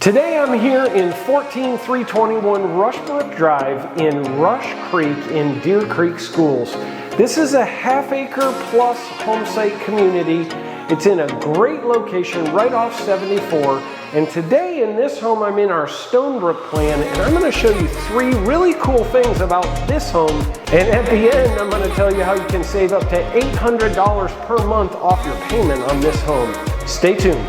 Today I'm here in 14321 Rushbrook Drive in Rush Creek in Deer Creek Schools. This is a half-acre plus home site community. It's in a great location right off 74. And today in this home, I'm in our Stonebrook plan, and I'm going to show you three really cool things about this home. And at the end, I'm going to tell you how you can save up to $800 per month off your payment on this home. Stay tuned.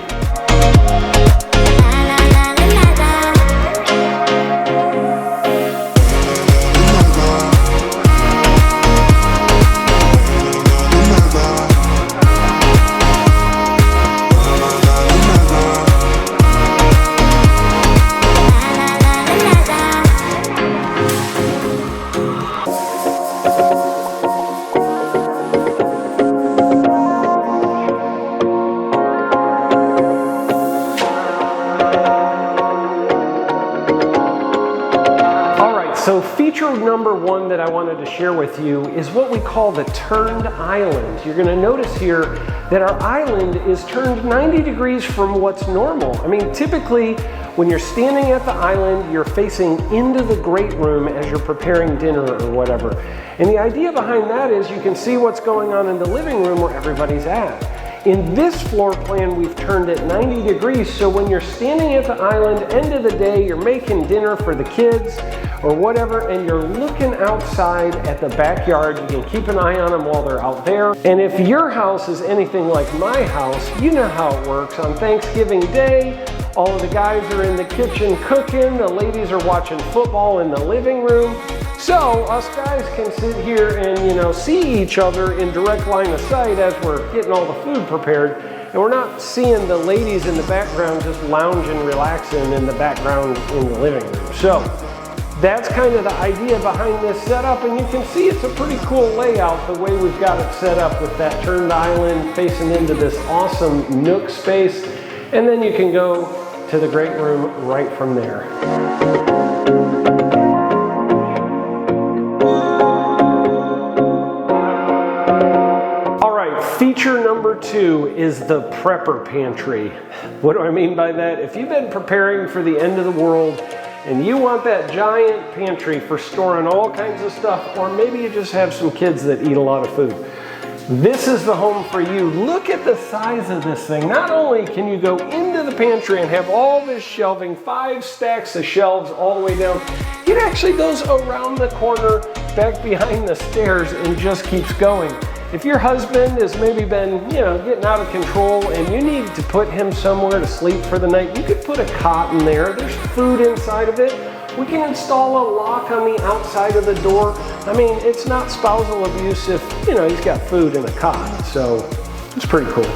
So feature number one that I wanted to share with you is what we call the turned island. You're going to notice here that our island is turned 90 degrees from what's normal. I mean, typically when you're standing at the island, you're facing into the great room as you're preparing dinner or whatever. And the idea behind that is you can see what's going on in the living room where everybody's at. In this floor plan, we've turned it 90 degrees, so when you're standing at the island, end of the day, you're making dinner for the kids or whatever, and you're looking outside at the backyard, you can keep an eye on them while they're out there. And if your house is anything like my house, you know how it works. On Thanksgiving Day, all of the guys are in the kitchen cooking, the ladies are watching football in the living room. So us guys can sit here and, see each other in direct line of sight as we're getting all the food prepared. And we're not seeing the ladies in the background just lounging, relaxing in the background in the living room. So that's kind of the idea behind this setup. And you can see it's a pretty cool layout the way we've got it set up with that turned island facing into this awesome nook space. And then you can go to the great room right from there. Feature number two is the prepper pantry. What do I mean by that? If you've been preparing for the end of the world and you want that giant pantry for storing all kinds of stuff, or maybe you just have some kids that eat a lot of food, this is the home for you. Look at the size of this thing. Not only can you go into the pantry and have all this shelving, 5 stacks of shelves all the way down, it actually goes around the corner, back behind the stairs, and just keeps going. If your husband has maybe been, getting out of control and you need to put him somewhere to sleep for the night, you could put a cot in there. There's food inside of it. We can install a lock on the outside of the door. I mean, it's not spousal abuse if, he's got food in a cot. So it's pretty cool.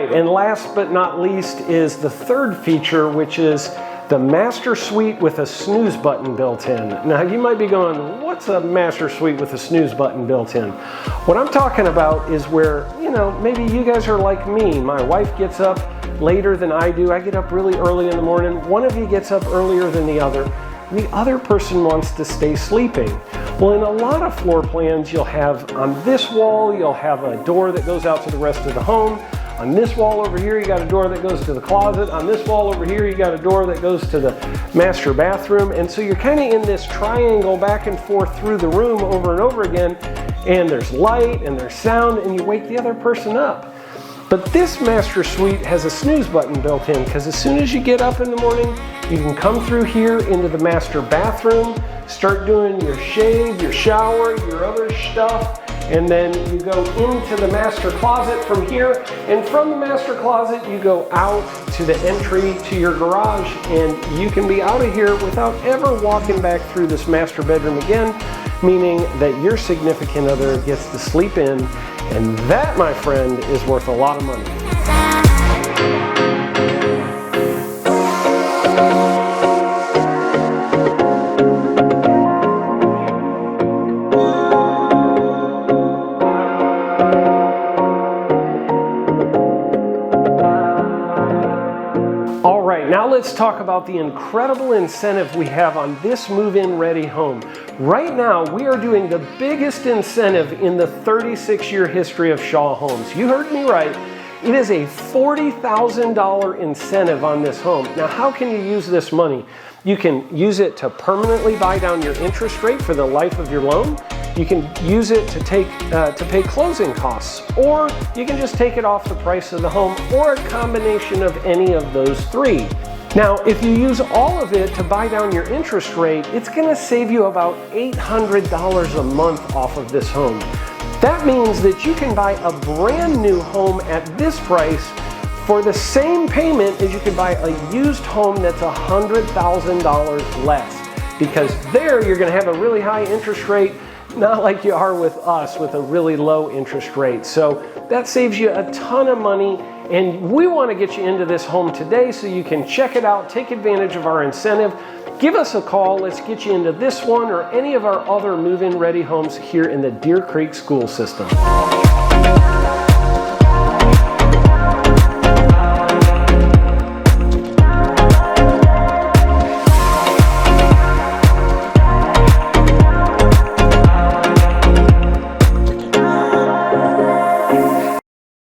And last but not least is the third feature, which is the master suite with a snooze button built in. Now you might be going, what's a master suite with a snooze button built in? What I'm talking about is where, maybe you guys are like me. My wife gets up later than I do. I get up really early in the morning. One of you gets up earlier than the other. The other person wants to stay sleeping. Well, in a lot of floor plans, you'll have on this wall, you'll have a door that goes out to the rest of the home. On this wall over here, you got a door that goes to the closet. On this wall over here, you got a door that goes to the master bathroom. And so you're kind of in this triangle back and forth through the room over and over again. And there's light and there's sound, and you wake the other person up. But this master suite has a snooze button built in, because as soon as you get up in the morning, you can come through here into the master bathroom, start doing your shave, your shower, your other stuff. And then you go into the master closet from here, and from the master closet you go out to the entry to your garage, and you can be out of here without ever walking back through this master bedroom again, meaning that your significant other gets to sleep in, and that, my friend, is worth a lot of money. Now let's talk about the incredible incentive we have on this move-in ready home. Right now, we are doing the biggest incentive in the 36-year history of Shaw Homes. You heard me right. It is a $40,000 incentive on this home. Now, how can you use this money? You can use it to permanently buy down your interest rate for the life of your loan. You can use it to pay closing costs, or you can just take it off the price of the home, or a combination of any of those three. Now, if you use all of it to buy down your interest rate, it's going to save you about $800 a month off of this home. That means that you can buy a brand new home at this price for the same payment as you could buy a used home that's $100,000 less. Because there you're going to have a really high interest rate, not like you are with us with a really low interest rate. So that saves you a ton of money, and we want to get you into this home today so you can check it out, take advantage of our incentive. Give us a call. Let's get you into this one or any of our other move-in ready homes here in the Deer Creek school system.